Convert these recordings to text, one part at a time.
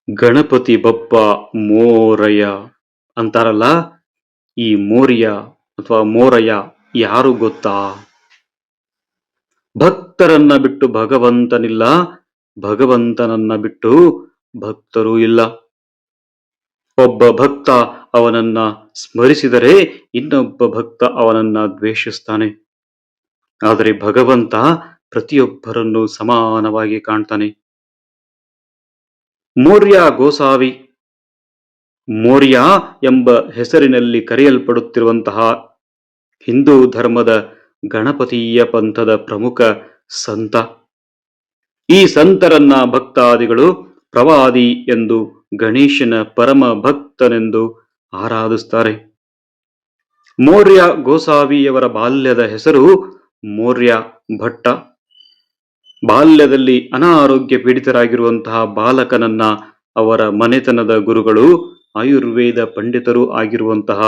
ಗಣಪತಿ ಬಪ್ಪ ಮೋರಯ್ಯ ಅಂತಾರಲ್ಲ. ಈ ಮೋರಿಯ ಅಥವಾ ಮೋರಯ್ಯ ಯಾರು ಗೊತ್ತಾ? ಭಕ್ತರನ್ನ ಬಿಟ್ಟು ಭಗವಂತನಿಲ್ಲ, ಭಗವಂತನನ್ನ ಬಿಟ್ಟು ಭಕ್ತರೂ ಇಲ್ಲ. ಒಬ್ಬ ಭಕ್ತ ಅವನನ್ನ ಸ್ಮರಿಸಿದರೆ ಇನ್ನೊಬ್ಬ ಭಕ್ತ ಅವನನ್ನ ದ್ವೇಷಿಸ್ತಾನೆ. ಆದರೆ ಭಗವಂತ ಪ್ರತಿಯೊಬ್ಬರನ್ನು ಸಮಾನವಾಗಿ ಕಾಣ್ತಾನೆ. ಮೋರ್ಯ ಗೋಸಾವಿ. ಮೋರ್ಯ ಎಂಬ ಹೆಸರಿನಲ್ಲಿ ಕರೆಯಲ್ಪಡುತ್ತಿರುವಂತಹ ಹಿಂದೂ ಧರ್ಮದ ಗಣಪತೀಯ ಪಂಥದ ಪ್ರಮುಖ ಸಂತ. ಈ ಸಂತರನ್ನ ಭಕ್ತಾದಿಗಳು ಪ್ರವಾದಿ ಎಂದು, ಗಣೇಶನ ಪರಮ ಭಕ್ತನೆಂದು ಆರಾಧಿಸ್ತಾರೆ. ಮೋರ್ಯ ಗೋಸಾವಿಯವರ ಬಾಲ್ಯದ ಹೆಸರು ಮೋರ್ಯ ಭಟ್ಟ. ಬಾಲ್ಯದಲ್ಲಿ ಅನಾರೋಗ್ಯ ಪೀಡಿತರಾಗಿರುವಂತಹ ಬಾಲಕನನ್ನ ಅವರ ಮನೆತನದ ಗುರುಗಳು, ಆಯುರ್ವೇದ ಪಂಡಿತರು ಆಗಿರುವಂತಹ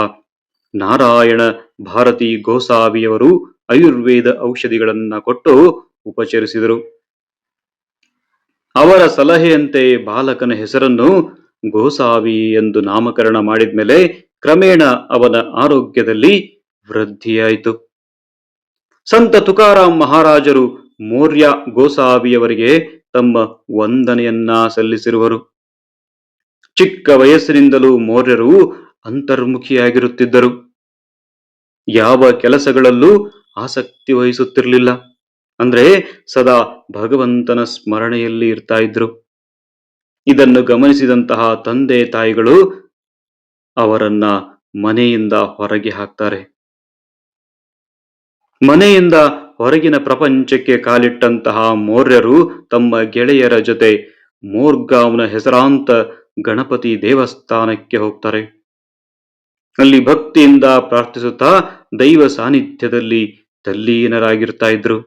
ನಾರಾಯಣ ಭಾರತಿ ಗೋಸಾವಿಯವರು ಆಯುರ್ವೇದ ಔಷಧಿಗಳನ್ನ ಕೊಟ್ಟು ಉಪಚರಿಸಿದರು. ಅವರ ಸಲಹೆಯಂತೆ ಬಾಲಕನ ಹೆಸರನ್ನು ಗೋಸಾವಿ ಎಂದು ನಾಮಕರಣ ಮಾಡಿದ್ಮೇಲೆ ಕ್ರಮೇಣ ಅವನ ಆರೋಗ್ಯದಲ್ಲಿ ವೃದ್ಧಿಯಾಯಿತು. ಸಂತ ತುಕಾರಾಮ್ ಮಹಾರಾಜರು ಮೋರ್ಯ ಗೋಸಾವಿಯವರಿಗೆ ತಮ್ಮ ವಂದನೆಯನ್ನ ಸಲ್ಲಿಸಿರುವರು. ಚಿಕ್ಕ ವಯಸ್ಸಿನಿಂದಲೂ ಮೋರ್ಯರು ಅಂತರ್ಮುಖಿಯಾಗಿರುತ್ತಿದ್ದರು. ಯಾವ ಕೆಲಸಗಳಲ್ಲೂ ಆಸಕ್ತಿ ವಹಿಸುತ್ತಿರಲಿಲ್ಲ. ಅಂದ್ರೆ ಸದಾ ಭಗವಂತನ ಸ್ಮರಣೆಯಲ್ಲಿ ಇರ್ತಾ ಇದ್ರು. ಇದನ್ನು ಗಮನಿಸಿದಂತಹ ತಂದೆ ತಾಯಿಗಳು ಅವರನ್ನ ಮನೆಯಿಂದ ಹೊರಗೆ ಹಾಕ್ತಾರೆ. ಮನೆಯಿಂದ ಹೊರಗಿನ ಪ್ರಪಂಚಕ್ಕೆ ಕಾಲಿಟ್ಟಂತಹ ಮೋರ್ಯರು ತಮ್ಮ ಗೆಳೆಯರ ಜೊತೆ ಮೋರ್ಗಾಂವ್ನ ಹೆಸರಾಂತ ಗಣಪತಿ ದೇವಸ್ಥಾನಕ್ಕೆ ಹೋಗ್ತಾರೆ. ಅಲ್ಲಿ ಭಕ್ತಿಯಿಂದ ಪ್ರಾರ್ಥಿಸುತ್ತಾ ದೈವ ಸಾನ್ನಿಧ್ಯದಲ್ಲಿ ತಲ್ಲೀನರಾಗಿರ್ತಾ ಇದ್ರು.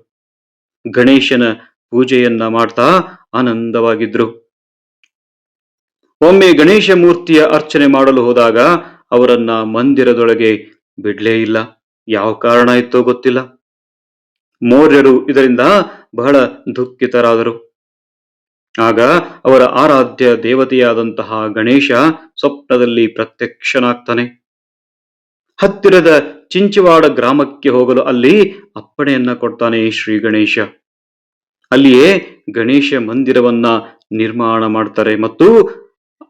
ಗಣೇಶನ ಪೂಜೆಯನ್ನ ಮಾಡ್ತಾ ಆನಂದವಾಗಿದ್ರು. ಒಮ್ಮೆ ಗಣೇಶ ಮೂರ್ತಿಯ ಅರ್ಚನೆ ಮಾಡಲು ಹೋದಾಗ ಅವರನ್ನ ಮಂದಿರದೊಳಗೆ ಬಿಡ್ಲೇ ಇಲ್ಲ. ಯಾವ ಕಾರಣ ಇತ್ತೋ ಗೊತ್ತಿಲ್ಲ. ಮೋರ್ಯರು ಇದರಿಂದ ಬಹಳ ದುಃಖಿತರಾದರು. ಆಗ ಅವರ ಆರಾಧ್ಯ ದೇವತೆಯಾದಂತಹ ಗಣೇಶ ಸ್ವಪ್ನದಲ್ಲಿ ಪ್ರತ್ಯಕ್ಷನಾಗ್ತಾನೆ. ಹತ್ತಿರದ ಚಿಂಚವಾಡ ಗ್ರಾಮಕ್ಕೆ ಹೋಗಲು ಅಲ್ಲಿ ಅಪ್ಪಣೆಯನ್ನ ಕೊಡ್ತಾನೆ ಶ್ರೀ ಗಣೇಶ. ಅಲ್ಲಿಯೇ ಗಣೇಶ ಮಂದಿರವನ್ನ ನಿರ್ಮಾಣ ಮಾಡ್ತಾರೆ ಮತ್ತು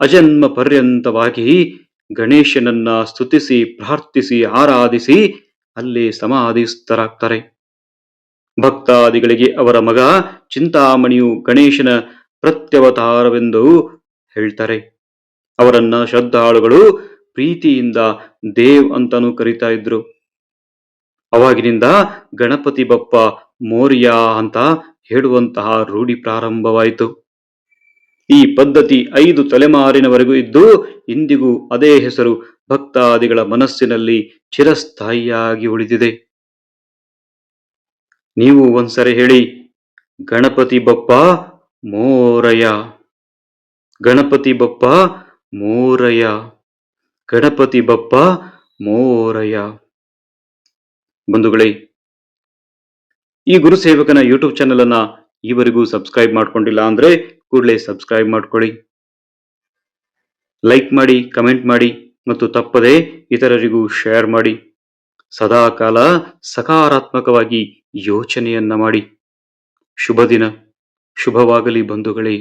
ಅಜನ್ಮ ಪರ್ಯಂತವಾಗಿ ಗಣೇಶನನ್ನ ಸ್ತುತಿಸಿ ಪ್ರಾರ್ಥಿಸಿ ಆರಾಧಿಸಿ ಅಲ್ಲಿ ಸಮಾಧಿಸ್ಥರಾಗ್ತಾರೆ. ಭಕ್ತಾದಿಗಳಿಗೆ ಅವರ ಮಗ ಚಿಂತಾಮಣಿಯು ಗಣೇಶನ ಪ್ರತ್ಯವತಾರವೆಂದು ಹೇಳ್ತಾರೆ. ಅವರನ್ನ ಶ್ರದ್ಧಾಳುಗಳು ಪ್ರೀತಿಯಿಂದ ದೇವ್ ಅಂತಾನೂ ಕರೀತಾ ಇದ್ರು. ಅವಾಗಿನಿಂದ ಗಣಪತಿ ಬಪ್ಪ ಮೋರಿಯಾ ಅಂತ ಹೇಳುವಂತಹ ರೂಢಿ ಪ್ರಾರಂಭವಾಯಿತು. ಈ ಪದ್ಧತಿ 5 ತಲೆಮಾರಿನವರೆಗೂ ಇದ್ದು ಇಂದಿಗೂ ಅದೇ ಹೆಸರು ಭಕ್ತಾದಿಗಳ ಮನಸ್ಸಿನಲ್ಲಿ ಚಿರಸ್ಥಾಯಿಯಾಗಿ ಉಳಿದಿದೆ. ನೀವು ಒಂದ್ಸರಿ ಹೇಳಿ, ಗಣಪತಿ ಬಪ್ಪ ಮೋರಯ್ಯ, ಗಣಪತಿ ಬಪ್ಪ ಮೋರಯ್ಯ, ಗಣಪತಿ ಬಪ್ಪ ಮೋರಯ್ಯ. ಬಂಧುಗಳೇ, ಈ ಗುರುಸೇವಕನ ಯೂಟ್ಯೂಬ್ ಚಾನೆಲ್ ಅನ್ನ ಈವರೆಗೂ ಸಬ್ಸ್ಕ್ರೈಬ್ ಮಾಡ್ಕೊಂಡಿಲ್ಲ ಅಂದ್ರೆ ಕೂಡಲೇ ಸಬ್ಸ್ಕ್ರೈಬ್ ಮಾಡ್ಕೊಳ್ಳಿ, ಲೈಕ್ ಮಾಡಿ, ಕಮೆಂಟ್ ಮಾಡಿ ಮತ್ತು ತಪ್ಪದೆ ಇತರರಿಗೂ ಶೇರ್ ಮಾಡಿ. ಸದಾಕಾಲ ಸಕಾರಾತ್ಮಕವಾಗಿ ಯೋಚನೆಯನ್ನ ಮಾಡಿ. ಶುಭ ದಿನ, ಶುಭವಾಗಲಿ ಬಂಧುಗಳೇ.